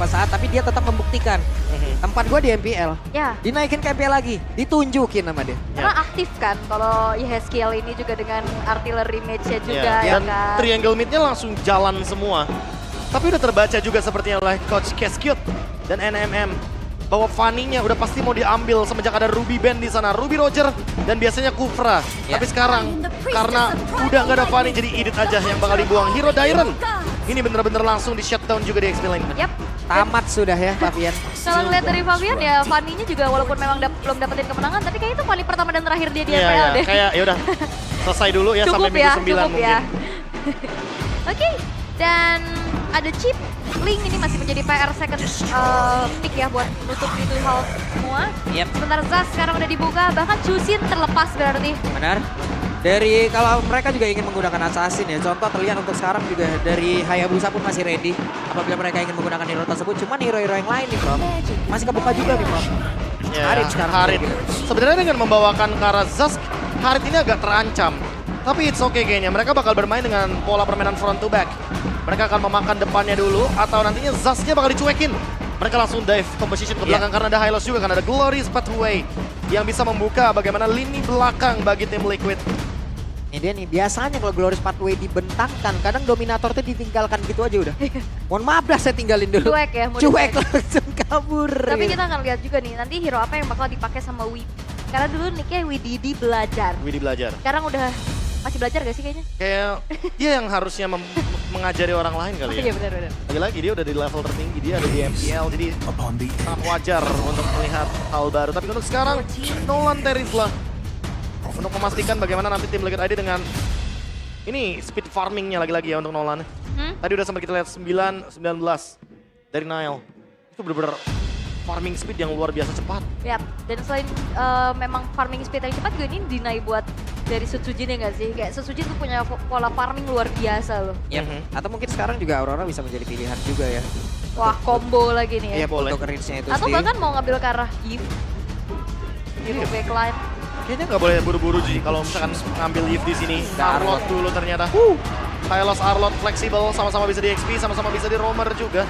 beberapa saat, tapi dia tetap membuktikan. Tempat gue di MPL, Ya, dinaikin ke MPL lagi, ditunjukin sama dia. karena aktif kan kalau Yehezkiel ini juga dengan artillery match-nya juga ya Dan kan. triangle mid-nya langsung jalan semua. Tapi udah terbaca juga sepertinya oleh Coach Cascute dan NMM. Bahwa Fanny-nya udah pasti mau diambil semenjak ada Ruby Band di sana. Ruby Roger dan biasanya Kufra. Ya. Tapi sekarang karena udah nggak ada Fanny jadi Edith aja yang bakal dibuang. Hero Dairen. Ini bener-bener langsung di shutdown juga di XP Lane. Yap. Tamat sudah ya Fabian. Kalau ngeliat dari Fabian ya Fanny-nya juga walaupun memang belum dapetin kemenangan, tapi kayaknya itu Fanny pertama dan terakhir dia di Iya, MPL iya. deh. Kayak yaudah selesai dulu ya sampai minggu 9 cukup mungkin. ya. Oke, dan ada chip Link ini masih menjadi PR second pick ya buat nutup itu hal semua. Yep. Sebentar Zaz sekarang udah dibuka, bahkan Chusin terlepas berarti. Benar. Dari kalau mereka juga ingin menggunakan assassin ya. Contoh terlihat untuk sekarang juga dari Hayabusa pun masih ready. Apabila mereka ingin menggunakan hero tersebut. Cuman hero-hero yang lain nih bro. Masih kebuka juga nih bro. Ya, Harit sekarang. Harit. Sebenarnya dengan membawakan Karazask, Harit ini agak terancam. Tapi it's okay kayaknya. Mereka bakal bermain dengan pola permainan front to back. Mereka akan memakan depannya dulu atau nantinya Zaz-nya bakal dicuekin. Mereka langsung dive composition ke belakang karena ada Hylos juga kan. Ada Glorious Pathway yang bisa membuka bagaimana lini belakang bagi tim Liquid. Ini dia nih, biasanya kalau Glorious Pathway dibentangkan, kadang Dominator tuh ditinggalkan gitu aja udah. Mohon maaf dah saya tinggalin dulu. Cuek ya, mau Cuek dicuek. langsung kabur. Tapi gitu. kita akan lihat juga nih nanti hero apa yang bakal dipakai sama Wii. Karena dulu nicknya Wididi belajar. Widi belajar. Sekarang udah masih belajar gak sih kayaknya? Kayak dia yang harusnya mengajari orang lain kali Iya ya. benar-benar. Lagi-lagi dia udah di level tertinggi, dia ada di MPL, jadi sangat wajar untuk melihat hal baru. Tapi untuk sekarang, Nolan Terizla untuk memastikan bagaimana nanti tim Liquid ID dengan ini speed farmingnya lagi-lagi ya untuk Nolan. Tadi udah sempat kita lihat 19 dari Nile. Itu bener-bener farming speed yang luar biasa cepat. Yap, dan selain memang farming speed yang cepat juga ini deny buat dari Sutsujin ya nggak sih? Kayak Sutsujin tuh punya pola farming luar biasa loh. Yep. Atau mungkin sekarang juga Aurora bisa menjadi pilihan juga ya. Wah, combo lagi nih ya. Iya, boleh. untuk range-nya itu Atau sendiri. bahkan mau ngambil ke arah Yves. Yves backline. Kayaknya nggak boleh buru-buru sih kalau misalkan ngambil Yves di sini. Nggak, Arlot dulu ternyata. Hylos Arlot fleksibel, sama-sama bisa di XP, sama-sama bisa di roamer juga.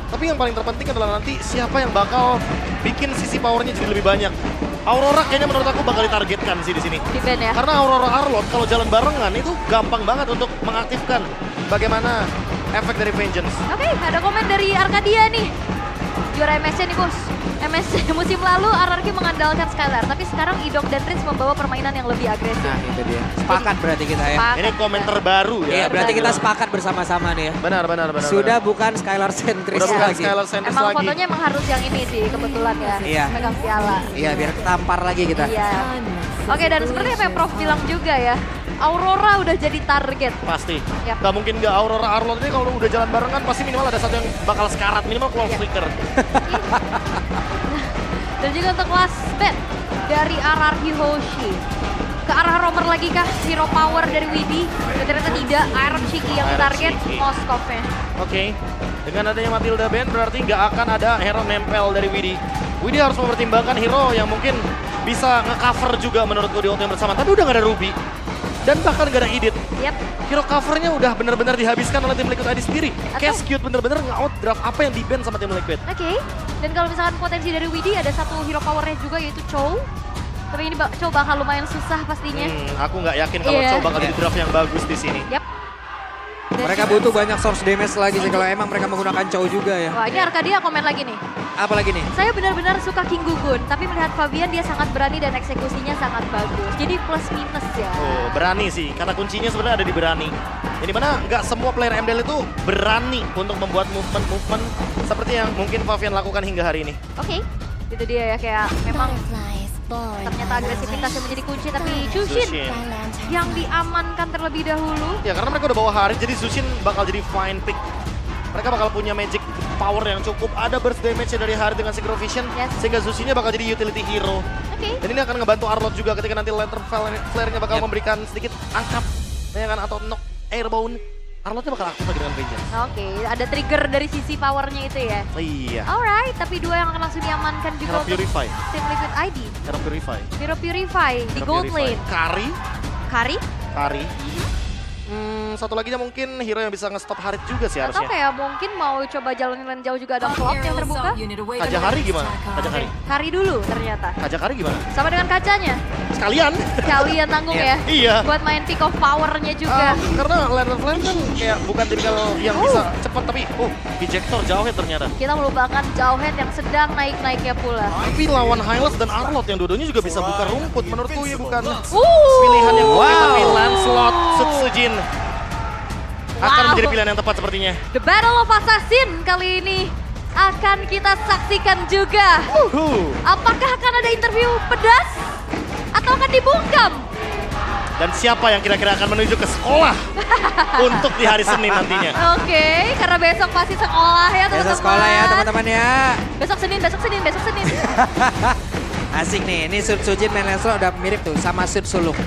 Tapi yang paling terpenting adalah nanti siapa yang bakal bikin sisi powernya jadi lebih banyak. Aurora kayaknya menurut aku bakal ditargetkan sih di sini. Di band ya. Karena Aurora Arlot kalau jalan barengan itu gampang banget untuk mengaktifkan bagaimana efek dari Vengeance. Oke, ada komen dari Arcadia nih. Juara MSC nih bos. MSC musim lalu RRQ mengandalkan Skylar, tapi sekarang Idok dan Rins membawa permainan yang lebih agresif. Nah itu dia. Sepakat berarti kita ya. Sepakat. Ini komen terbaru ya. Iya berarti kita sepakat bersama-sama nih ya. Benar. Sudah bukan Skylar Sentris Udah bukan lagi. Skylar Sanders Emang lagi. fotonya emang harus yang ini sih kebetulan ya. Iya. Megang piala. Iya biar ketampar lagi kita. Iya. Oke, dan seperti apa yang Prof bilang juga ya, Aurora udah jadi target. Pasti. Yap. Gak mungkin gak Aurora Arlot ini kalau udah jalan barengan pasti minimal ada satu yang bakal sekarat. Minimal Claw Flicker. Dan juga untuk last bet dari RRQ Hoshi. Ke arah roamer lagi kah hero power dari Widi? Dan ternyata tidak, Iron Shiki yang Iron target Shiki. Moskov-nya. Oke. Dengan adanya Matilda Band berarti gak akan ada hero nempel dari Widi. Widi harus mempertimbangkan hero yang mungkin bisa nge-cover juga menurutku di waktu yang bersama. Tapi udah gak ada Ruby. Dan bahkan gak ada Edith. Yap. Hero covernya udah benar-benar dihabiskan oleh tim Liquid ID sendiri. Atau- Cascute bener-bener nge-outdraft apa yang di-ban sama tim Liquid. Oke. Dan kalau misalkan potensi dari Widi ada satu hero powernya juga yaitu Chow. Tapi ini Chow bakal lumayan susah pastinya. Aku nggak yakin kalau Iya. coba bakal jadi draft yang bagus di sini. Yap. Dan Mereka juga- butuh banyak source damage lagi sih kalau emang mereka menggunakan Chow juga ya. Wah, ini Arcadia komen lagi nih. Apa lagi nih? Saya benar-benar suka King Gugun, tapi melihat Fabian dia sangat berani dan eksekusinya sangat bagus. Jadi plus minus ya. Oh, berani sih. Kata kuncinya sebenarnya ada di berani. Yang dimana nggak semua player MDL itu berani untuk membuat movement-movement seperti yang mungkin Fabian lakukan hingga hari ini. Oke, itu dia ya kayak memang ternyata agresivitas yang menjadi kunci, tapi Chushin Zushin. yang diamankan terlebih dahulu. Ya karena mereka udah bawa Harit, jadi Zushin bakal jadi fine pick. Mereka bakal punya magic power yang cukup. Ada burst damage dari Harit dengan Synchro Vision. Yes. Sehingga Zushinnya bakal jadi utility hero. Oke. Dan ini akan ngebantu Arlot juga ketika nanti Lantern Flare-nya bakal Yep. memberikan sedikit angkat. Ya kan, atau knock airbound. Arlotnya bakal aktif lagi dengan Vengeance. Oke, ada trigger dari sisi powernya itu ya. Iya. Alright, tapi dua yang akan langsung diamankan juga Hero untuk Purify. tim Liquid ID. Hero Purify. Hero Purify di Hero gold Purify. lane. Kari. Kari? Kari. satu laginya mungkin hero yang bisa nge-stop Harit juga sih Atau harusnya. kayak mungkin mau coba jalanin lane jauh juga ada slot yang terbuka. Kaja Hari gimana? Kaja Hari. Kari dulu ternyata. Kaja Hari gimana? Sama dengan kacanya. Sekalian. Kalian tanggung ya. Iya. Buat main pick of power-nya juga. Karena Land of Flame kan kayak bukan tipikal yang bisa cepat tapi ejector jauh ya ternyata. Kita melupakan Jauhead yang sedang naik-naiknya pula. Tapi lawan Hylos dan Arlot yang dua-duanya juga bisa buka rumput. Menurutku ya bukan Pilihan pilihan yang oke, tapi Wow. Lancelot Sutsujin akan Wow. menjadi pilihan yang tepat sepertinya. The Battle of Assassin kali ini akan kita saksikan juga. Apakah akan ada interview pedas? Atau akan dibungkam? Dan siapa yang kira-kira akan menuju ke sekolah untuk di hari Senin nantinya? Oke, karena besok pasti sekolah ya teman-teman. Biasa sekolah ya teman-teman ya. Besok Senin. Asik nih, ini Sud Sujin main Lancelot udah mirip tuh sama Sud Suluk.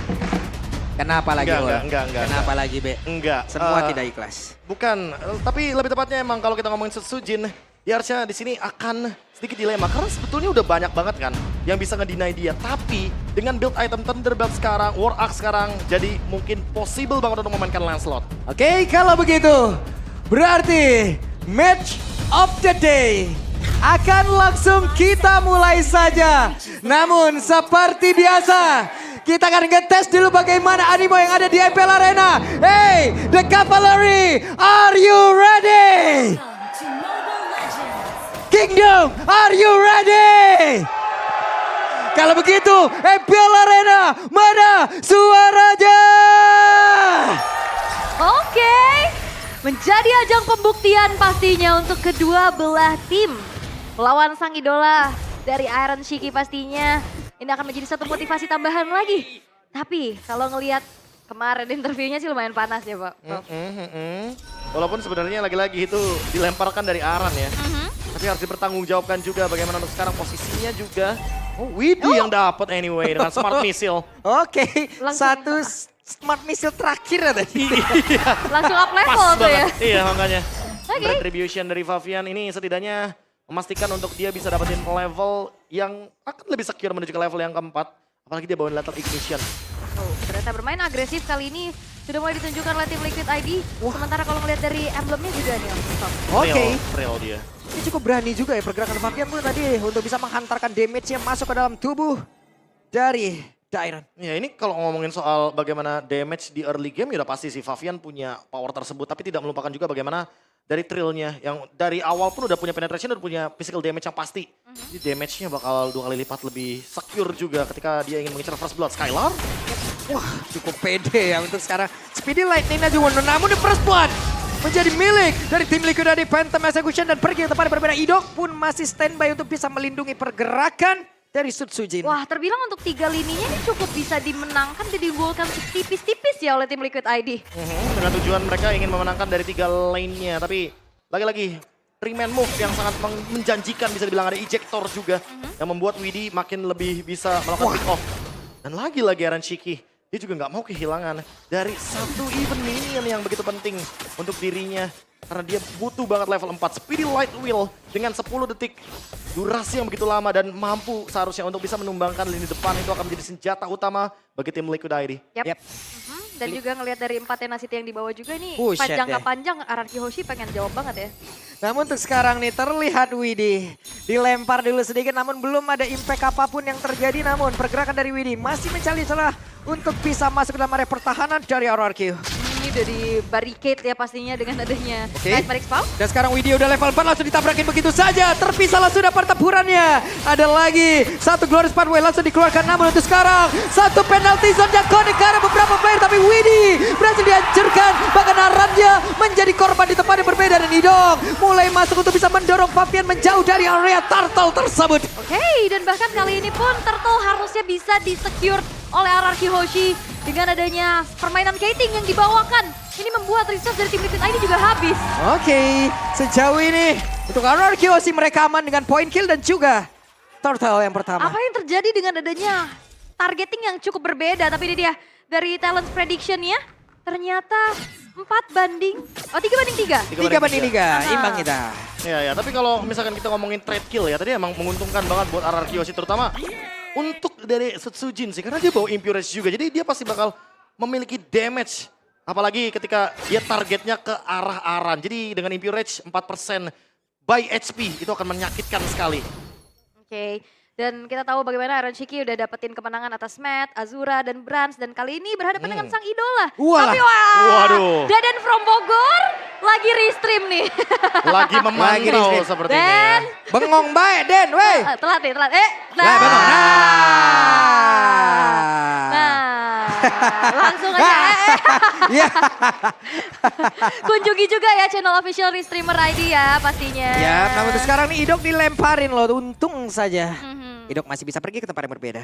Kenapa lagi? Enggak. Kenapa lagi, Be? Enggak. Semua tidak ikhlas. Bukan, tapi lebih tepatnya emang kalau kita ngomongin Sutsujin, ya harusnya di sini akan sedikit dilema. Karena sebetulnya udah banyak banget kan yang bisa ngedeny dia. Tapi dengan build item Thunderbelt sekarang, War Axe sekarang, jadi mungkin possible banget untuk memainkan Lancelot. Oke, kalau begitu berarti match of the day akan langsung kita mulai saja. Namun seperti biasa, kita akan ngetes dulu bagaimana animo yang ada di MPL Arena. Hey, the Cavalry, are you ready? Kingdom, are you ready? Kalau begitu, MPL Arena, mana suaranya? Oke, menjadi ajang pembuktian pastinya untuk kedua belah tim. Melawan sang idola dari Iron Shiki pastinya. Ini akan menjadi satu motivasi tambahan lagi. Tapi kalau ngelihat kemarin interviewnya sih lumayan panas ya Pak. Walaupun sebenarnya lagi-lagi itu dilemparkan dari Aran ya. Tapi harus dipertanggungjawabkan juga bagaimana untuk sekarang posisinya juga. Widi yang dapat anyway dengan smart missile. Oke, Langsung- satu smart missile terakhir ya tadi. Langsung up level Pas tuh ya. banget. Iya makanya. Oke. Retribution dari Favian ini setidaknya memastikan untuk dia bisa dapetin level yang akan lebih secure menuju ke level yang keempat. Apalagi dia bawa Lethal Ignition. Oh, ternyata bermain agresif kali ini sudah mulai ditunjukkan oleh tim Liquid ID. Sementara kalau ngelihat dari emblemnya juga nih Om Stop. Oke, Real dia. ini cukup berani juga ya pergerakan Fabian pun tadi untuk bisa menghantarkan damage yang masuk ke dalam tubuh dari Dairon. Ya ini kalau ngomongin soal bagaimana damage di early game ya udah pasti sih Favian punya power tersebut. Tapi tidak melupakan juga bagaimana dari trillnya yang dari awal pun udah punya penetration dan punya physical damage yang pasti. Jadi damage-nya bakal 2 kali lipat lebih secure juga ketika dia ingin mengincar First Blood. Skylar? Wah, cukup pede ya untuk sekarang. Speedy Lightning-nya juga, namun the First Blood menjadi milik dari tim Liquid ID Phantom Execution dan pergi ke tempat yang berbeda. Idok pun masih standby untuk bisa melindungi pergerakan dari Sutsujin. Wah, terbilang untuk 3 lininya ini cukup bisa dimenangkan dan diunggulkan tipis-tipis ya oleh tim Liquid ID. Dengan tujuan mereka ingin memenangkan dari 3 lane-nya. Tapi lagi-lagi 3-man move yang sangat menjanjikan bisa dibilang ada ejector juga. Yang membuat Widi makin lebih bisa melakukan pick off. Dan lagi-lagi Aran Shiki, dia juga nggak mau kehilangan dari satu even minion yang begitu penting untuk dirinya. Karena dia butuh banget level 4. Speedy Light Wheel dengan 10 detik. Durasi yang begitu lama dan mampu seharusnya untuk bisa menumbangkan lini depan itu akan menjadi senjata utama bagi tim Liquid ID. Yap. Dan juga ngelihat dari 4 tenacity yang dibawa juga nih, Buset jangka deh. panjang Araki Hoshi pengen jawab banget ya. Namun untuk sekarang nih terlihat Widi dilempar dulu sedikit namun belum ada impact apapun yang terjadi. Namun pergerakan dari Widi masih mencari celah untuk bisa masuk ke dalam area pertahanan dari RRQ. Ini udah di barricade ya pastinya dengan adanya Oke. Nightmare Spawn. Dan sekarang Widi udah level 4 langsung ditabrakin begitu saja. Terpisahlah sudah pertempurannya. Ada lagi satu Glorious Pathway langsung dikeluarkan. Namun untuk sekarang satu penalty zone yang connect ke arah beberapa player. Tapi Widi berhasil dihancurkan. Bahkan Arannya menjadi korban di tempat yang berbeda. Dan Idong mulai masuk untuk bisa mendorong Fabian menjauh dari area turtle tersebut. Oke, dan bahkan kali ini pun Turtle harusnya bisa di-secure oleh Araki Hoshi dengan adanya permainan kiting yang dibawakan. Ini membuat resource dari tim Liquid ID juga habis. Oke, sejauh ini untuk RRQ sih mereka aman dengan point kill dan juga turtle yang pertama. Apa yang terjadi dengan adanya targeting yang cukup berbeda? Tapi ini dia dari talent prediction-nya ternyata 3 banding 3. 3 banding 3, imbang kita. Ya, tapi kalau misalkan kita ngomongin trade kill ya, tadi emang menguntungkan banget buat RRQ sih, terutama untuk dari Sutsujin sih, karena dia bawa Impurage juga, jadi dia pasti bakal memiliki damage Apalagi ketika dia targetnya ke arah Aran. Jadi dengan Impure Rage 4% by HP itu akan menyakitkan sekali. Oke. Dan kita tahu bagaimana Iron Shiki udah dapetin kemenangan atas Matt, Azura, dan Brans. Dan kali ini berhadapan dengan sang idola. Walah. Tapi wah, Waduh. Daden from Bogor lagi restream nih. Lagi memantau restream. sepertinya. Dan Bengong baik, Den, weh. telat nih, telat. Lah, bengong. Nah, langsung aja. Iya. Kunjungi juga ya channel official Restreamer ID ya pastinya. Ya, namun untuk sekarang nih Idok dilemparin loh, untung saja. Mhm. Idok masih bisa pergi ke tempat yang berbeda.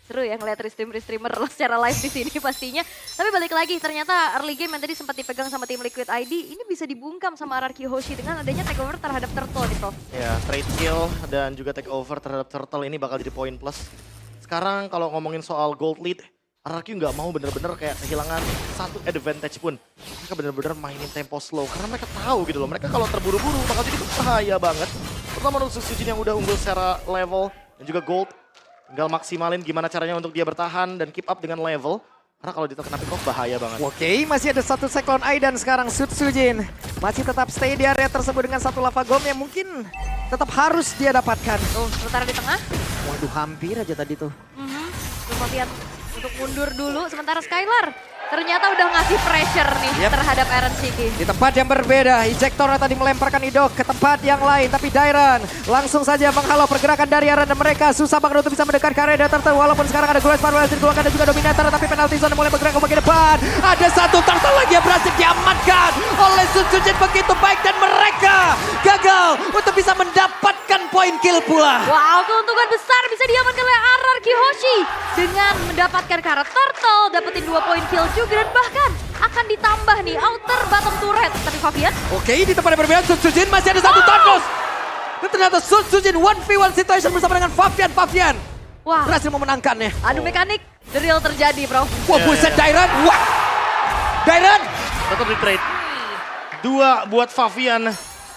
Seru ya ngeliat streamer secara live di sini pastinya. Tapi balik lagi, ternyata early game yang tadi sempat dipegang sama tim Liquid ID, ini bisa dibungkam sama RRQ Hoshi dengan adanya takeover terhadap Turtle nih, Prof. Ya, trade kill dan juga take over terhadap Turtle ini bakal jadi poin plus. Sekarang kalau ngomongin soal gold lead, RRQ nggak mau bener-bener kayak kehilangan satu advantage pun. Mereka bener-bener mainin tempo slow karena mereka tahu gitu loh. Mereka kalau terburu-buru bakal jadi bahaya banget. Terutama untuk Sutsujin yang udah unggul secara level dan juga gold. Tinggal maksimalin gimana caranya untuk dia bertahan dan keep up dengan level. Karena kalau terkena pick off bahaya banget. Oke, masih ada satu Cyclone Eye dan sekarang Sutsujin masih tetap stay di area tersebut dengan satu lava gom yang mungkin tetap harus dia dapatkan. Tuh, sementara di tengah. Waduh, hampir aja tadi tuh. Kemudian untuk mundur dulu, sementara Skylar ternyata udah ngasih pressure nih terhadap Iron Shiki. Di tempat yang berbeda, Ejector tadi melemparkan Idok ke tempat yang lain. Tapi Dairan langsung saja menghalau pergerakan dari Aran dan mereka. Susah banget untuk bisa mendekat ke area Turtle. Walaupun sekarang ada Glorious Power yang dikeluarkan dan juga Dominator. Tapi penalti zone mulai bergerak ke bagian depan. Ada satu Turtle lagi yang berhasil diamankan oleh Sutsujin begitu baik. Dan mereka gagal untuk bisa mendapatkan poin kill pula. Wow, keuntungan besar bisa diamankan oleh RRQ Hoshi. Dengan mendapatkan karat Turtle, dapetin 2 poin kill juga. Dan bahkan akan ditambah nih outer bottom turret. Tapi Favian. Oke, di tempat yang berbeda Sutsujin masih ada satu Thanos. Dan ternyata Sutsujin 1v1 situation bersama dengan Favian. Favian Wah, berhasil memenangkannya. adu mekanik the real terjadi, bro. Wah, buset Dairan. Wah, Dairan. Tetap di trade. 2 buat Favian.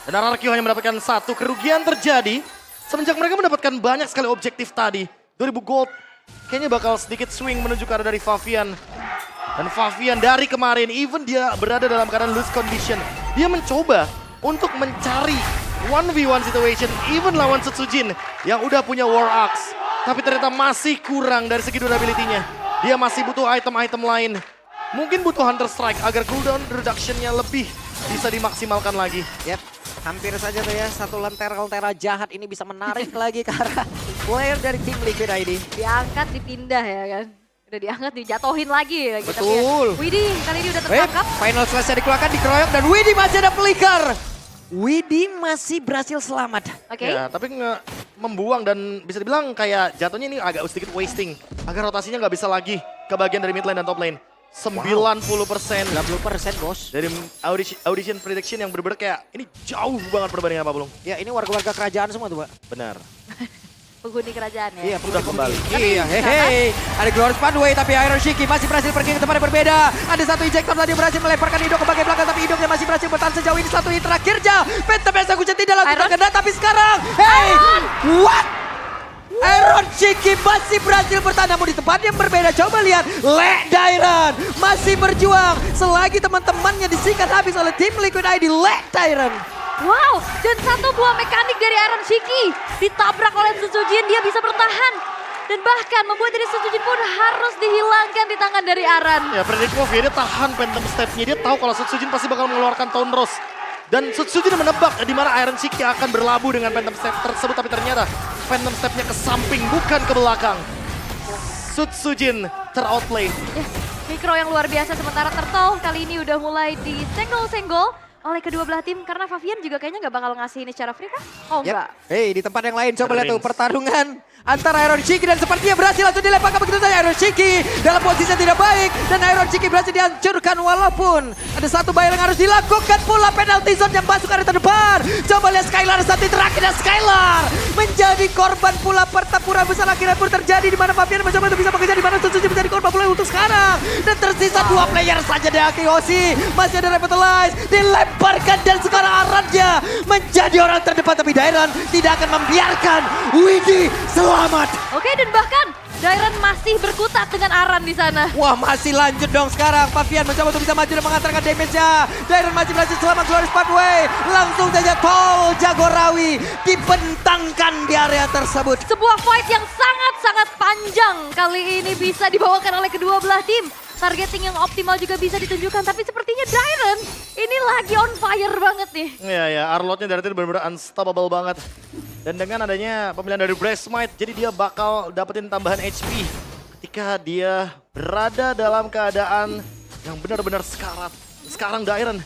Dan RRQ hanya mendapatkan 1. Kerugian terjadi semenjak mereka mendapatkan banyak sekali objektif tadi. 2000 gold. Kayaknya bakal sedikit swing menuju ke arah dari Favian. Dan Favian dari kemarin, even dia berada dalam keadaan loose condition, dia mencoba untuk mencari 1v1 situation, even lawan Sutsujin yang udah punya War Axe. Tapi ternyata masih kurang dari segi durability-nya. Dia masih butuh item-item lain. Mungkin butuh Hunter Strike agar cooldown reduction-nya lebih bisa dimaksimalkan lagi. Yap, hampir saja tuh ya. Satu lentera jahat ini bisa menarik lagi ke arah player dari tim Liquid ID. Diangkat, dipindah ya kan. Udah diangkat, dijatohin lagi ya. Betul. Widih kali ini udah tertangkap. Final slash dikeluarkan, dikeroyok dan Widih masih ada flicker. Widih masih berhasil selamat. Oke. Ya, tapi membuang dan bisa dibilang kayak jatuhnya ini agak sedikit wasting. Agar rotasinya nggak bisa lagi ke bagian dari mid lane dan top lane. 90%. 90% bos. Dari audition prediction yang bener-bener kayak ini jauh banget perbandingan Pak Bulung. Ya ini warga-warga kerajaan semua tuh Pak. Benar. Penghuni kerajaan ya. Iya, Sudah kembali. Iya, hehe. Ada Glorious Pathway tapi Iron Shiki masih berhasil pergi ke tempat yang berbeda. Ada satu ejector tadi berhasil melemparkan Idok ke bagian belakang tapi Idoknya masih berhasil bertahan sejauh ini. Satu hit terakhirnya. Phantom Execution tidak langsung terkena tapi sekarang. Hey, what? Iron Shiki masih berhasil bertahan namun di tempat yang berbeda. Coba lihat, Le Dairan masih berjuang. Selagi teman-temannya disikat habis oleh tim Liquid ID, Le Dairan. Wow, dan satu buah mekanik dari Iron Shiki ditabrak oleh Sutsujin, dia bisa bertahan. Dan bahkan membuat dari Sutsujin pun harus dihilangkan di tangan dari Aran. Ya, predictable dia tahan Phantom Step-nya. Dia tahu kalau Sutsujin pasti bakal mengeluarkan Tone Rose. Dan Sutsujin menebak di mana Iron Shiki akan berlabuh dengan Phantom Step tersebut. Tapi ternyata Phantom Step-nya ke samping, bukan ke belakang. Sutsujin ter-outplay. Ya, mikro yang luar biasa sementara Turtle kali ini udah mulai disenggol-senggol oleh kedua belah tim. Karena Favian juga kayaknya nggak bakal ngasih ini secara free kan? Oh enggak. Hei, di tempat yang lain coba lihat tuh Rings. pertarungan antara Iron Shiki dan sepertinya berhasil langsung dilemparkan begitu saja. Iron Shiki dalam posisi yang tidak baik dan Iron Shiki berhasil dihancurkan walaupun ada satu bayar yang harus dilakukan pula penalty zone yang masuk ke area terdepan. Coba lihat Skylar satu terakhir dan Skylar menjadi korban pula. Pertempuran besar akhirnya pun terjadi di mana Fabian mencoba untuk bisa mengejar di mana Sutsuji menjadi korban pula untuk sekarang. Dan tersisa 2 player saja dari Akiyoshi. Masih ada Revitalize, dilemparkan dan sekarang Arannya menjadi orang terdepan, tapi Dairon tidak akan membiarkan Widhi selamat. Oke, dan bahkan Dairon masih berkutat dengan Aran di sana. Wah, masih lanjut dong sekarang. Fabian mencoba untuk bisa maju dan mengantarkan damage-nya. Dairon masih berhasil selamat Glorious Pathway. Langsung saja Tol Jagorawi dibentangkan di area tersebut. Sebuah fight yang sangat-sangat panjang kali ini bisa dibawakan oleh kedua belah tim. Targeting yang optimal juga bisa ditunjukkan, tapi sepertinya Dairon ini lagi on fire banget nih. Iya ya, Arlotnya dari tadi benar-benar unstoppable banget. Dan dengan adanya pemilihan dari Breastmite, jadi dia bakal dapetin tambahan HP ketika dia berada dalam keadaan yang benar-benar sekarat. Sekarang Dairon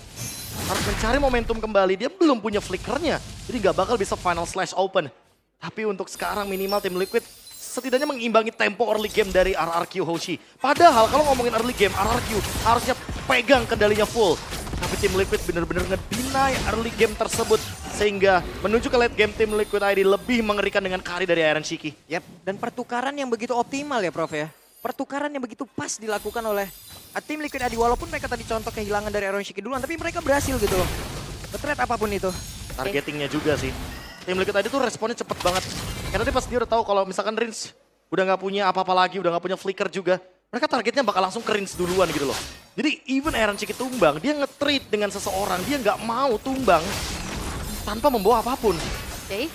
harus mencari momentum kembali, dia belum punya flickernya, jadi nggak bakal bisa final slash open. Tapi untuk sekarang minimal tim Liquid setidaknya mengimbangi tempo early game dari RRQ Hoshi. Padahal kalau ngomongin early game, RRQ harusnya pegang kendalinya full. Tapi tim Liquid benar-benar ngedeny early game tersebut. Sehingga menuju ke late game tim Liquid ID lebih mengerikan dengan carry dari Iron Shiki. Yap, dan pertukaran yang begitu optimal ya Prof ya. Pertukaran yang begitu pas dilakukan oleh tim Liquid ID. Walaupun mereka tadi contoh kehilangan dari Iron Shiki duluan, tapi mereka berhasil gitu loh. Nge-trade apapun itu. Targetingnya juga sih. Tim Liquid ID tuh responnya cepet banget. Karena dia pas dia udah tahu kalau misalkan Rins udah nggak punya apa-apa lagi, udah nggak punya flicker juga, mereka targetnya bakal langsung ke Rins duluan gitu loh. Jadi even Iron Shiki tumbang, dia nge-trade dengan seseorang, dia nggak mau tumbang tanpa membawa apapun. Oke,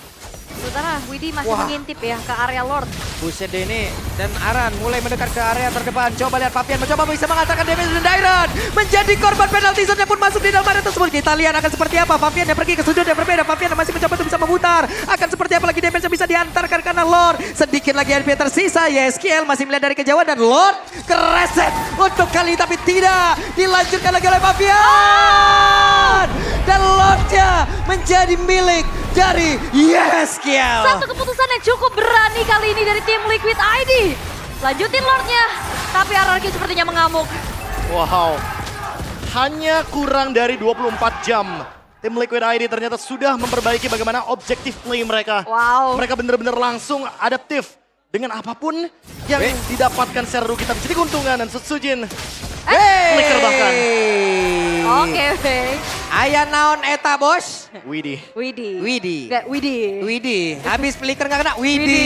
sementara Widhi masih Wah. mengintip ya ke area Lord. Buset deh ini, dan Aran mulai mendekat ke area terdepan. Coba lihat Fabian mencoba bisa mengantarkan damage dan Dairon menjadi korban penalti zone yang pun masuk di dalam area tersebut. Kita lihat akan seperti apa. Fabian yang pergi ke sudut yang berbeda. Fabian yang masih mencoba untuk bisa memutar. Akan seperti apa lagi damage yang bisa diantarkan karena Lord. Sedikit lagi HP tersisa. YSKL masih melihat dari kejauhan dan Lord kereset untuk kali tapi tidak dilanjutkan lagi oleh Fabian. Dan Lordnya menjadi milik dari YSKL. Satu keputusan yang cukup berani kali ini dari tim Liquid ID. Lanjutin Lordnya, tapi RRQ sepertinya mengamuk. Wow. Hanya kurang dari 24 jam. Tim Liquid ID ternyata sudah memperbaiki bagaimana objektif play mereka. Wow. Mereka benar-benar langsung adaptif dengan apapun yang didapatkan secara rugi. Tapi jadi keuntungan dan Sutsujin. Flicker bahkan. Oke, oke. Aya naon eta bos? Widhi. Widhi. Widhi. Nggak, Widhi. Widhi. Habis flicker nggak kena. Widhi.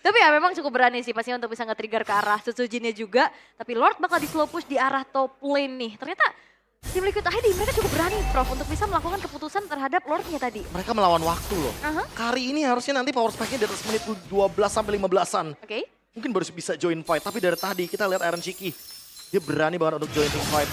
Tapi ya memang cukup berani sih pastinya untuk bisa nge-trigger ke arah Sutsujinnya juga. Tapi Lord bakal di slow push di arah top lane nih. Ternyata tim Liquid ID mereka cukup berani Prof untuk bisa melakukan keputusan terhadap Lordnya tadi. Mereka melawan waktu loh. Aha. Kali ini harusnya nanti power spike-nya di atas menit 12 sampai 15-an. Oke. Mungkin baru bisa join fight, tapi dari tadi kita lihat Iron Shiki. Dia berani banget untuk join fight.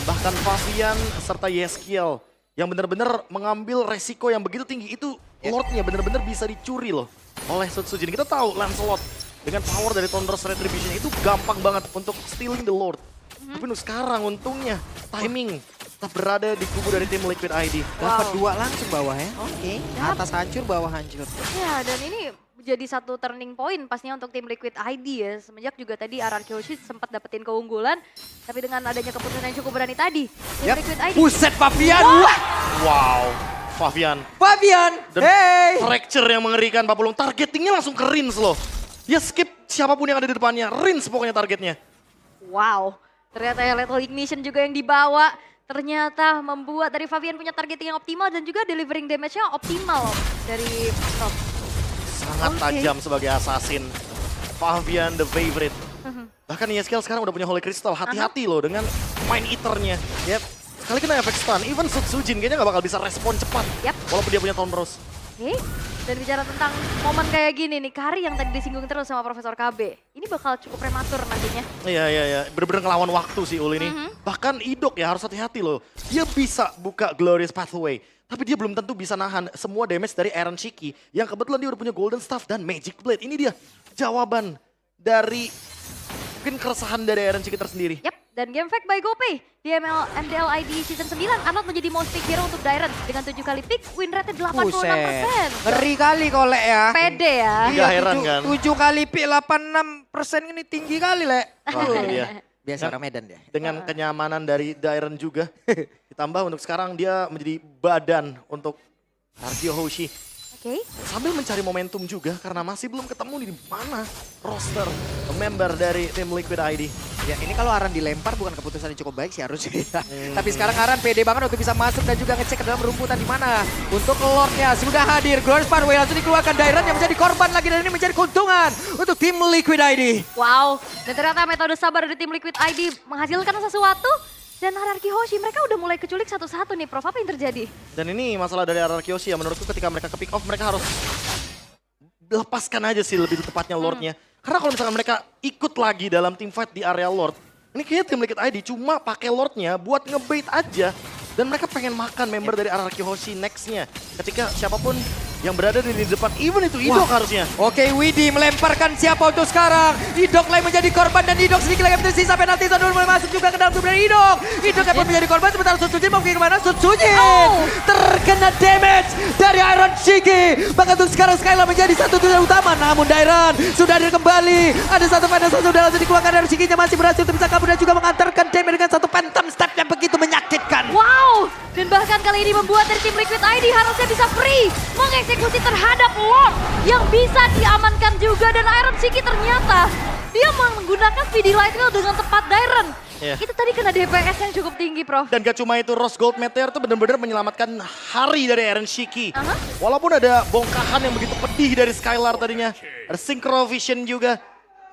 Bahkan Fabian serta Yeskiel yang benar-benar mengambil resiko yang begitu tinggi itu. Lordnya benar-benar bisa dicuri loh oleh Sutsujin. Kita tahu Lancelot dengan power dari Thunderous Retribution itu gampang banget untuk stealing the Lord. Tapi untuk sekarang untungnya timing tetap berada di kubu dari tim Liquid ID. Dapat 2 langsung bawah ya. Oke. Atas hancur, bawah hancur. Ya, dan ini jadi satu turning point pastinya untuk tim Liquid ID ya. Semenjak juga tadi RRQ Hoshi sempat dapetin keunggulan. Tapi dengan adanya keputusan yang cukup berani tadi, tim Yap. Liquid ID. Buset Fabian. Wah. Wow, Fabian. Fabian. Dan Hey. fracture yang mengerikan Pak Pulung. Targetingnya langsung ke Rins loh. Dia skip siapapun yang ada di depannya. Rins pokoknya targetnya. Wow, ternyata ya Lethal Ignition juga yang dibawa. Ternyata membuat dari Fabian punya targeting yang optimal dan juga delivering damage-nya optimal dari Prof. Sangat tajam sebagai assassin. Fabian the favorite. Bahkan Yeskiel sekarang udah punya Holy Crystal. Hati-hati loh dengan Mind Eater-nya. Yep. Sekali kena efek stun, even Sutsujin kayaknya gak bakal bisa respon cepat. Yap. Walaupun dia punya Thunderous. Oke, dan bicara tentang momen kayak gini nih, Kari yang tadi disinggung terus sama Profesor KB. Ini bakal cukup prematur nantinya. Iya. Bener-bener ngelawan waktu sih Ul ini. Bahkan Idok ya harus hati-hati loh. Dia bisa buka Glorious Pathway. Tapi dia belum tentu bisa nahan semua damage dari Iron Shiki. Yang kebetulan dia udah punya Golden Staff dan Magic Blade. Ini dia jawaban dari mungkin keresahan dari Iron Shiki tersendiri. Yap, dan game fact by GoPay di MDL ID Season 9, Arnold menjadi most pick hero untuk Dairon. Dengan 7 kali pick, win rate 86%. Buset. Ngeri kali kolek ya. Pede ya. Nggak heran kan? 7 kali pick 86% ini tinggi kali lek. Wah, ini dia. Biasa orang Medan dia. Dengan kenyamanan dari Dairon juga. Ditambah untuk sekarang dia menjadi badan untuk Argio Hoshi Oke. sambil mencari momentum juga karena masih belum ketemu di mana roster member dari tim Liquid ID. Ya ini kalau Aran dilempar bukan keputusan yang cukup baik sih harusnya. Tapi sekarang Aran pede banget untuk bisa masuk dan juga ngecek ke dalam rumputan di mana. Untuk Lordnya sudah hadir. Glorious Pathway langsung dikeluarkan. Dairan yang menjadi korban lagi dan ini menjadi keuntungan untuk tim Liquid ID. Wow, dan ternyata metode sabar dari tim Liquid ID menghasilkan sesuatu. Dan Ararki Hoshi mereka udah mulai keculik satu-satu nih, Prof. Apa yang terjadi? Dan ini masalah dari Ararki Hoshi ya, menurutku ketika mereka ke pick off mereka harus lepaskan aja sih lebih tepatnya Lordnya. Karena kalau misalkan mereka ikut lagi dalam team fight di area Lord, ini kayaknya tim Liquid ID cuma pakai Lordnya buat ngebait aja. Dan mereka pengen makan member dari Ararki Hoshi nextnya. Ketika siapapun yang berada di depan, even itu Idok harusnya. Oke, Widi melemparkan siapa untuk sekarang. Idok lagi menjadi korban dan Idok sedikit lagi tersisa penalti zone mulai masuk juga ke dalam tubuh dari Idok. Idok yang pun menjadi korban sementara Sutsujin mau pergi kemana? Sutsujin terkena damage dari Iron Shiki. Bahkan untuk sekarang Skylar menjadi satu tujuan utama. Namun Dairan sudah hadir kembali. Ada satu final sudah langsung dikeluarkan dari Shikinya masih berhasil untuk bisa kabur dan juga mengantarkan damage dengan satu phantom step yang begitu menyakitkan. Wow, dan bahkan kali ini membuat dari tim Liquid ID harusnya bisa free mengeksekusi terhadap Lord yang bisa diamankan juga. Dan Iron Shiki ternyata dia menggunakan Speedy Light Wheel dengan tepat Dairan. Yeah. Itu tadi kena DPS yang cukup tinggi, Prof. Dan gak cuma itu, Rose Gold Meteor tuh benar-benar menyelamatkan hari dari Eren Shiki. Walaupun ada bongkahan yang begitu pedih dari Skylar tadinya. Ada Synchro Vision juga.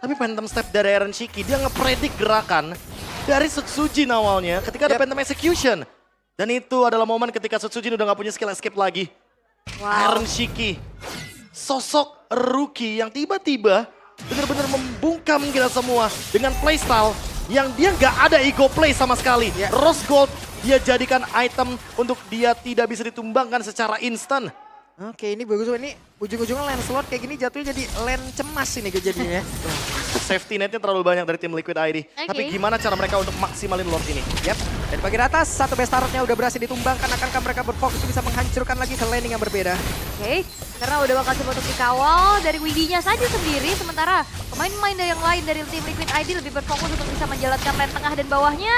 Tapi Phantom Step dari Eren Shiki, dia ngepredik gerakan dari Sutsujin awalnya ketika ada Phantom Execution. Dan itu adalah momen ketika Sutsujin udah gak punya skill escape lagi. Eren Shiki, sosok rookie yang tiba-tiba benar-benar membungkam kita semua dengan playstyle yang dia nggak ada ego play sama sekali. Rose Gold dia jadikan item untuk dia tidak bisa ditumbangkan secara instan. Oke, ini bagus. Ini ujung-ujungnya Lancelot kayak gini jatuhnya jadi lane cemas ini kejadiannya. Safety netnya terlalu banyak dari tim Liquid ID. Tapi gimana cara mereka untuk maksimalin Lord ini? Yap, dan di bagian atas satu best turret-nya udah berhasil ditumbangkan. Akankah mereka berfokus bisa menghancurkan lagi ke laning yang berbeda? Oke, karena udah bakal coba untuk dikawal dari Widinya saja sendiri. Sementara pemain-pemain yang lain dari tim Liquid ID lebih berfokus untuk bisa menjalankan lane tengah dan bawahnya.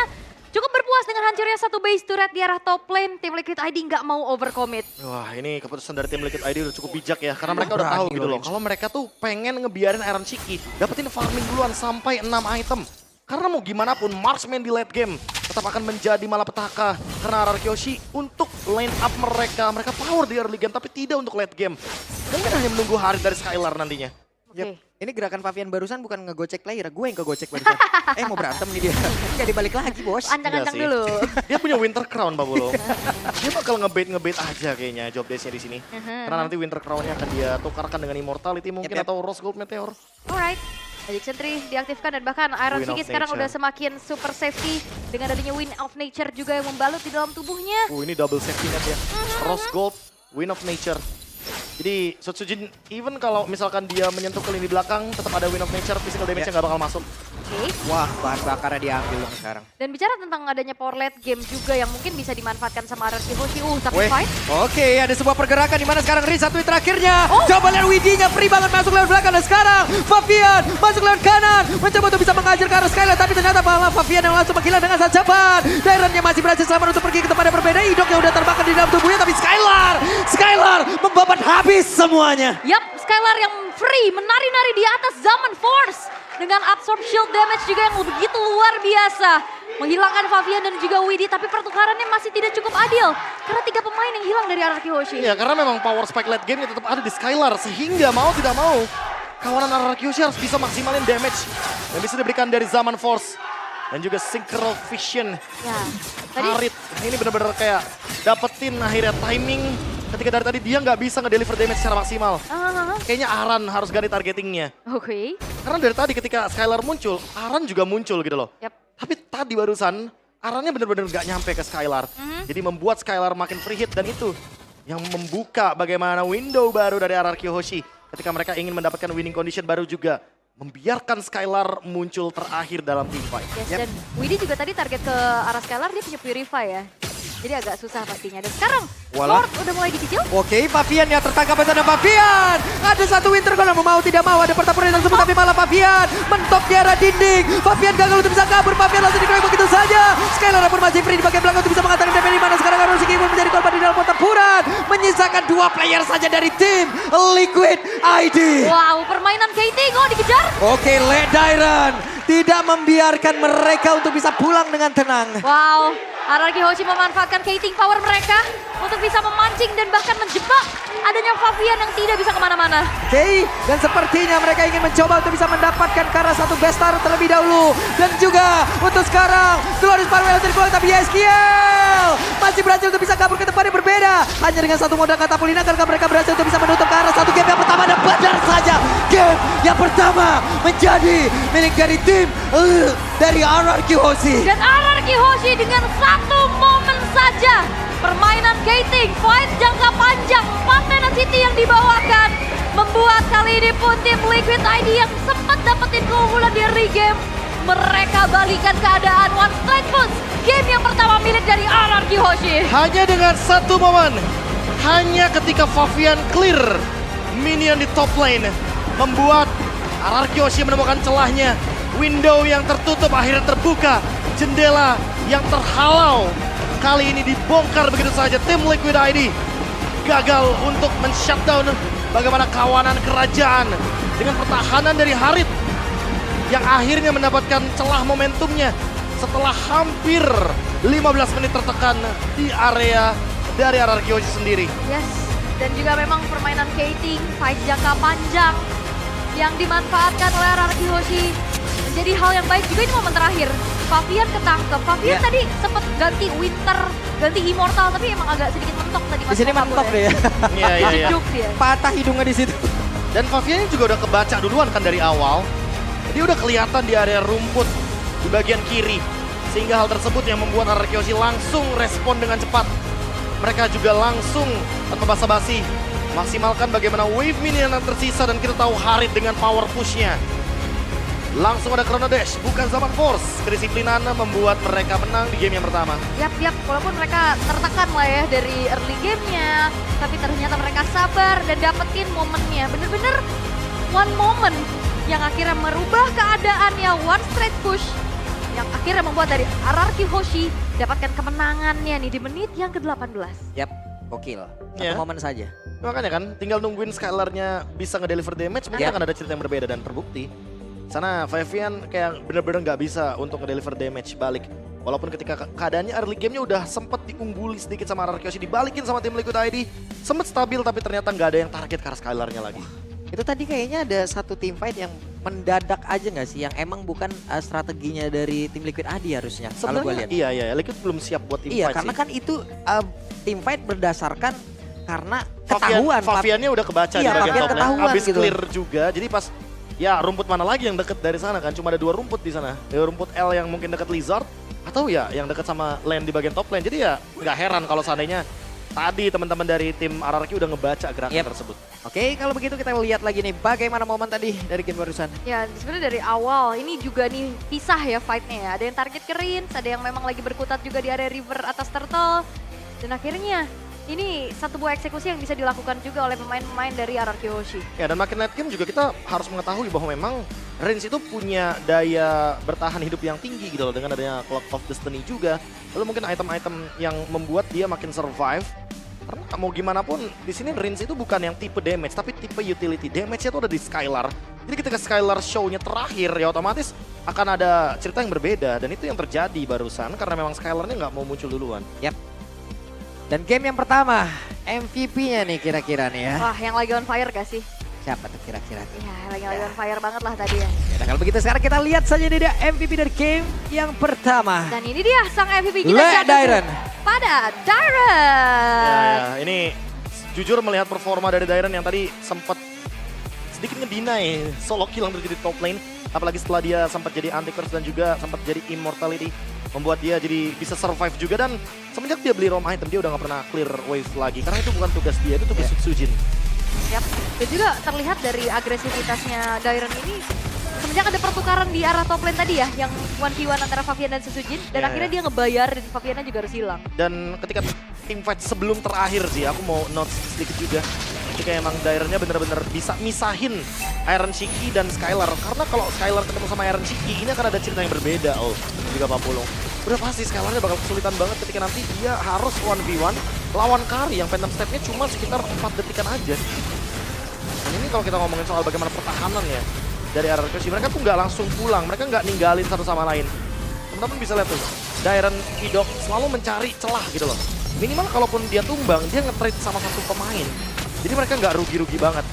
Cukup berpuas dengan hancurnya satu base turret di arah top lane. Tim Liquid ID nggak mau overcommit. Wah, ini keputusan dari tim Liquid ID udah cukup bijak ya. Karena mereka udah tahu gitu loh. Kalau mereka tuh pengen ngebiarin Iron Shiki dapetin farming duluan sampai 6 item. Karena mau gimana pun marksman di late game tetap akan menjadi malapetaka. Karena Ararki Hoshi untuk line up mereka power di early game tapi tidak untuk late game. Mungkin hanya menunggu hari dari Skylar nantinya. Yep. Ini gerakan Favian barusan bukan ngegocek player, gue yang kegocek barusan. Mau berantem nih dia. Gak dibalik lagi, bos. Ancang-ancang Enggak dulu. Dia punya Winter Crown, Pak Bolo. Dia bakal ngebait aja kayaknya job desk-nya di sini. Karena nanti Winter Crown-nya akan dia tukarkan dengan Immortality mungkin atau Rose Gold Meteor. Alright. Magic Sentry diaktifkan dan bahkan Iron Wind of Shiki sekarang Nature. udah semakin super safety dengan adanya Wind of Nature juga yang membalut di dalam tubuhnya. Ini double safety net ya. Rose Gold, Wind of Nature. Jadi Sutsujin even kalau misalkan dia menyentuh ke lini belakang tetap ada Wind of Nature, physical damage-nya nggak bakal masuk. Oke. Wah, bahan bakarnya diambil dong sekarang. Dan bicara tentang adanya power late game juga yang mungkin bisa dimanfaatkan sama Ararki Hoshi. Tapi Weh, fight. oke, ada sebuah pergerakan di mana sekarang Riz satu hit terakhirnya. Coba lihat Widinya free banget masuk lewat belakang dan sekarang Favian masuk lewat kanan. Mencoba untuk bisa mengajar ke arah Skylar tapi ternyata malah Favian yang langsung menghilang dengan sangat cepat. Dairannya masih berhasil selamat untuk pergi ke tempat yang berbeda. Idok yang udah terbakar di dalam tubuhnya tapi Skylar membabat habis semuanya. Yap, Skylar yang free menari-nari di atas Zaman Force. Dengan absorb shield damage juga yang begitu luar biasa. Menghilangkan Favian dan juga Widi, tapi pertukarannya masih tidak cukup adil. Karena 3 pemain yang hilang dari Ararki Hoshi. Ya karena memang power spike late game tetap ada di Skylar. Sehingga mau tidak mau, kawanan Ararki Hoshi harus bisa maksimalin damage yang bisa diberikan dari Zaman Force. Dan juga Synchro Vision. Ya, tadi Harit, ini benar-benar kayak dapetin akhirnya timing. Ketika dari tadi dia nggak bisa ngedeliver damage secara maksimal. Kayaknya Aran harus ganti targetingnya. Oke. Karena dari tadi ketika Skylar muncul, Aran juga muncul gitu loh. Yap. Tapi tadi barusan, Arannya benar-benar nggak nyampe ke Skylar. Jadi membuat Skylar makin free hit dan itu yang membuka bagaimana window baru dari Ararki Hoshi. Ketika mereka ingin mendapatkan winning condition baru juga. Membiarkan Skylar muncul terakhir dalam team fight. Yes, dan Widi juga tadi target ke arah Skylar dia punya Purify ya. Jadi agak susah pastinya. Dan sekarang Lord udah mulai dicicil. Oke, Favian ya tertangkap bersama Favian. Ada satu Winter kalau mau tidak mau ada pertempuran tersebut tapi malah Favian mentok di arah dinding. Favian gagal untuk bisa kabur. Favian langsung dikeroyok begitu saja. Skylar pun masih free di bagian belakang untuk bisa mengatakan damage di mana sekarang Iron Shiki pun menjadi korban di dalam pertempuran. Menyisakan meninggalkan 2 player saja dari tim Liquid ID. Wow, permainan Kating, oh dikejar. Oke, Led Dairon tidak membiarkan mereka untuk bisa pulang dengan tenang. Wow, RRQ Hoshi memanfaatkan Kating power mereka untuk bisa memancing dan bahkan menjebak adanya Favian yang tidak bisa kemana-mana. Oke, dan sepertinya mereka ingin mencoba untuk bisa mendapatkan karena satu best star terlebih dahulu. Dan juga untuk sekarang, Glorious Parwell terkeluar tapi Yeskiel masih berhasil untuk bisa kabur ke tempat yang berbeda. Hanya dengan satu modal katapulina karena mereka berhasil untuk bisa menutup ke arah satu game yang pertama. Dan benar saja, game yang pertama menjadi milik dari tim dari RRQ Hoshi. Dan RRQ Hoshi dengan satu momen saja permainan Kating, fight jangka panjang, 4 Tenacity yang dibawakan membuat kali ini pun tim Liquid ID yang sempat dapetin keunggulan di early game, mereka balikan keadaan. One straight push, game yang pertama milik dari RRQ Hoshi. Hanya dengan satu momen, hanya ketika Favian clear minion di top lane, membuat RRQ Hoshi menemukan celahnya. Window yang tertutup akhirnya terbuka, jendela yang terhalau kali ini dibongkar begitu saja. Tim Liquid ID gagal untuk men-shutdown bagaimana kawanan kerajaan dengan pertahanan dari Harit yang akhirnya mendapatkan celah momentumnya setelah hampir 15 menit tertekan di area dari RRQ Hoshi sendiri. Yes, dan juga memang permainan Kating, fight jangka panjang yang dimanfaatkan oleh RRQ Hoshi menjadi hal yang baik juga. Ini momen terakhir, Favian ketangkep. Favian tadi sempat ganti Winter, ganti Immortal, tapi emang agak sedikit mentok tadi. Di sini mentok deh ya. Iya. Jeduk dia. Patah hidungnya di situ. Dan Favian juga udah kebaca duluan kan dari awal. Dia udah kelihatan di area rumput di bagian kiri. Sehingga hal tersebut yang membuat RRQ Hoshi langsung respon dengan cepat. Mereka juga langsung tanpa basa-basi maksimalkan bagaimana wave minion yang tersisa, dan kita tahu Harit dengan power pushnya. Langsung ada Chrono Dash, bukan zaman Force. Kedisiplinan membuat mereka menang di game yang pertama. Yap, walaupun mereka tertekan lah ya dari early game-nya, tapi ternyata mereka sabar dan dapetin momennya. Bener-bener one moment yang akhirnya merubah keadaannya, one straight push yang akhirnya membuat dari RRQ Hoshi dapatkan kemenangannya nih di menit yang ke-18. Yap, gokil. Satu Ya. momen saja. Makanya kan, tinggal nungguin Skylar-nya bisa ngedeliver damage, mungkin akan ada cerita yang berbeda dan terbukti. Sana Favian kayak bener-bener nggak bisa untuk ngedeliver damage balik. Walaupun ketika keadaannya early game-nya udah sempet diungguli sedikit sama RRQ Hoshi, dibalikin sama tim Liquid ID. Sempet stabil tapi ternyata nggak ada yang target ke arah Skylar-nya lagi. Itu tadi kayaknya ada satu team fight yang mendadak aja nggak sih? Yang emang bukan strateginya dari tim Liquid ID harusnya. Kalau gue lihat. Iya, Liquid belum siap buat team Iya, fight karena sih. kan itu team fight berdasarkan karena ketahuan. Faviannya udah kebaca Iya, di bagian Favian top lane. ketahuan Habis gitu. clear juga, jadi pas ya rumput mana lagi yang deket dari sana kan? Cuma ada 2 rumput di sana. Ya, rumput L yang mungkin deket Lizard, atau ya yang deket sama lane di bagian top lane. Jadi ya nggak heran kalau seandainya tadi teman-teman dari tim RRQ udah ngebaca gerakan tersebut. Oke, kalau begitu kita lihat lagi nih bagaimana momen tadi dari game barusan. Ya sebenarnya dari awal ini juga nih pisah ya fightnya ya. Ada yang target ke Rins, ada yang memang lagi berkutat juga di area river atas turtle. Dan akhirnya ini satu buah eksekusi yang bisa dilakukan juga oleh pemain-pemain dari RRQ Hoshi. Ya, dan makin late game juga kita harus mengetahui bahwa memang Rins itu punya daya bertahan hidup yang tinggi gitu loh, dengan adanya Clock of Destiny juga. Lalu mungkin item-item yang membuat dia makin survive. Karena mau gimana pun di sini Rins itu bukan yang tipe damage, tapi tipe utility. Damage-nya itu ada di Skylar. Jadi ketika Skylar show-nya terakhir ya otomatis akan ada cerita yang berbeda, dan itu yang terjadi barusan karena memang Skylar-nya nggak mau muncul duluan. Yap. Dan game yang pertama, MVP-nya nih kira-kira nih ya. Wah yang lagi on fire gak sih? Siapa tuh kira-kira? Iya lagi on fire banget lah tadi ya. Ya, kalau begitu sekarang kita lihat saja nih dia MVP dari game yang pertama. Dan ini dia sang MVP kita Led jatuh Dairon. pada Dairon. Ya, ini jujur melihat performa dari Dairon yang tadi sempat sedikit ngedinai solo kill yang terjadi di top lane. Apalagi setelah dia sempat jadi anti-curse dan juga sempat jadi immortality. Membuat dia jadi bisa survive juga, dan semenjak dia beli roam item dia udah gak pernah clear wave lagi. Karena itu bukan tugas dia, itu tugas Sujin. Yap. Dan juga terlihat dari agresivitasnya Dairon ini semenjak ada pertukaran di arah top lane tadi ya, yang 1v1 antara Favian dan Sujin, dan akhirnya dia ngebayar dan Faviannya juga harus hilang. Dan ketika team fight sebelum terakhir sih, aku mau note sedikit juga. Ketika emang Daironnya bener-bener bisa misahin Iron Shiki dan Skylar. Karena kalau Skylar ketemu sama Iron Shiki, ini akan ada cerita yang berbeda. Oh, juga Pak Pulung. udah pasti Skylarnya bakal kesulitan banget ketika nanti dia harus 1v1 lawan Kari yang Phantom Step-nya cuma sekitar 4 detikan aja. Dan ini kalau kita ngomongin soal bagaimana pertahanan ya dari RRQ, mereka tuh nggak langsung pulang, mereka nggak ninggalin satu sama lain. Teman-teman bisa lihat tuh, Dairen, Idok selalu mencari celah gitu loh. Minimal kalaupun dia tumbang, dia nge-trade sama satu pemain. Jadi mereka nggak rugi-rugi banget.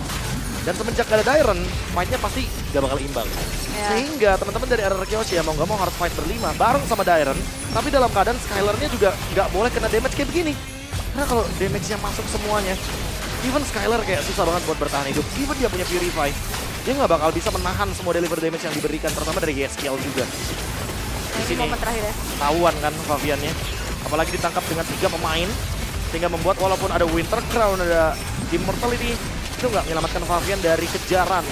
Dan semenjak ada Dairen, fight-nya pasti nggak bakal imbang. Sehingga teman-teman dari RRQ ya mau nggak mau harus fight berlima bareng sama Dairen. Tapi dalam keadaan Skylarnya juga nggak boleh kena damage kayak begini. Karena kalau damage-nya masuk semuanya, even Skylar kayak susah banget buat bertahan hidup. Even dia punya Purify, dia nggak bakal bisa menahan semua deliver damage yang diberikan, terutama dari YSKL juga. Nah, ini momen terakhir ya. Tahuan kan Faviannya, apalagi ditangkap dengan 3 pemain, sehingga membuat walaupun ada Winter Crown, ada Immortality, itu nggak menyelamatkan Favian dari kejaran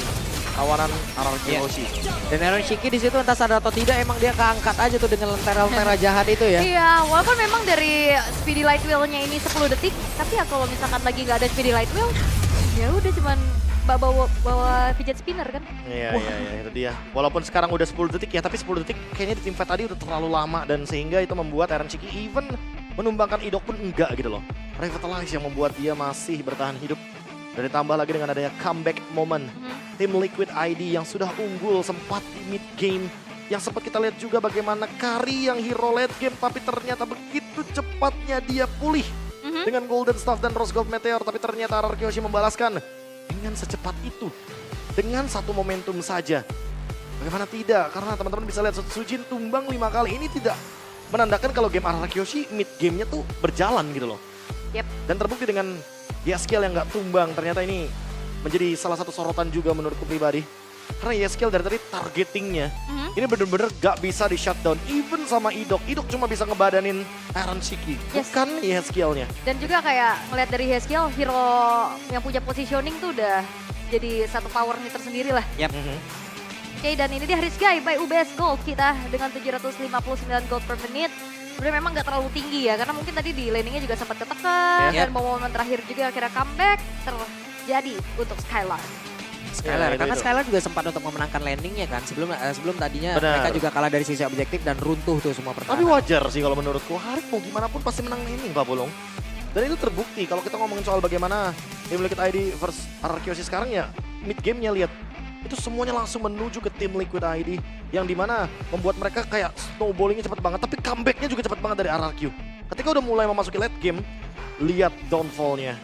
kawanan RRQ Hoshi. Dan Iron Shiki di situ entah sadar atau tidak emang dia keangkat aja tuh dengan lentera-lentera jahat itu ya. Iya, walaupun memang dari speedy light wheel-nya ini 10 detik, tapi ya kalau misalkan lagi nggak ada speedy light wheel, ya udah cuman bawa fidget spinner kan. Iya, itu dia. Walaupun sekarang udah 10 detik ya, tapi 10 detik kayaknya di tim fight tadi udah terlalu lama dan sehingga itu membuat Iron Shiki even menumbangkan Idok pun enggak gitu loh. Revitalize yang membuat dia masih bertahan hidup. Dan ditambah lagi dengan adanya comeback moment. Tim Liquid ID yang sudah unggul sempat di mid game. Yang sempat kita lihat juga bagaimana Kari yang hero late game, tapi ternyata begitu cepatnya dia pulih. Dengan Golden Staff dan Rose Gold Meteor, tapi ternyata RRQ Hoshi membalaskan dengan secepat itu. Dengan satu momentum saja. Bagaimana tidak? Karena teman-teman bisa lihat Sujin tumbang 5 kali. Ini tidak menandakan kalau game RRQ Hoshi mid game-nya tuh berjalan gitu loh. Dan terbukti dengan YSKL yang nggak tumbang, ternyata ini menjadi salah satu sorotan juga menurutku pribadi. Karena YSKL dari tadi targetingnya, ini bener-bener gak bisa di shutdown. Even sama Idok, Idok cuma bisa ngebadanin Iron Shiki, bukan YSKL-nya. Dan juga kayak ngeliat dari YSKL, hero yang punya positioning tuh udah jadi satu powernya tersendiri lah. Oke, dan ini dia Rizky by UBS Gold kita dengan 759 gold per menit. Sebenarnya memang nggak terlalu tinggi ya, karena mungkin tadi di landingnya juga sempat ketekan. Dan momen terakhir juga akhirnya comeback terjadi untuk Skylar. Karena Skylar juga sempat untuk memenangkan landingnya kan. Sebelum tadinya mereka juga kalah dari sisi objektif dan runtuh tuh semua pertahanan. Tapi wajar sih kalau menurutku, Harit mau gimana pun pasti menang landing Pak Bolong. Dan itu terbukti kalau kita ngomongin soal bagaimana Tim Liquid ID versus RRQ Hoshi sekarang ya, mid game-nya lihat. Itu semuanya langsung menuju ke tim Liquid ID yang dimana membuat mereka kayak snowballingnya cepat banget, tapi comebacknya juga cepat banget dari RRQ. Ketika udah mulai memasuki late game, lihat downfall-nya.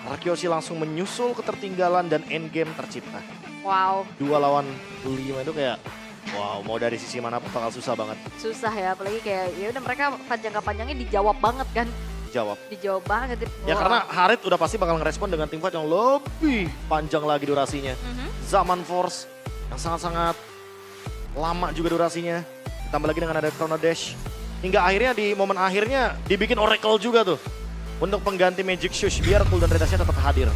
RRQ Hoshi langsung menyusul ketertinggalan dan end game tercipta. Wow. 2 lawan 5 itu kayak wow, mau dari sisi mana pun bakal susah banget. Susah ya, apalagi kayak ya udah mereka jangka-panjangnya dijawab banget kan. Dijawab banget. Ya karena Harit udah pasti bakal ngerespon dengan tim fight yang lebih panjang lagi durasinya. Zaman Force yang sangat-sangat lama juga durasinya. Ditambah lagi dengan ada Chrono Dash. Hingga akhirnya di momen akhirnya dibikin Oracle juga tuh. Untuk pengganti Magic Shush biar cooldown redasnya tetap hadir.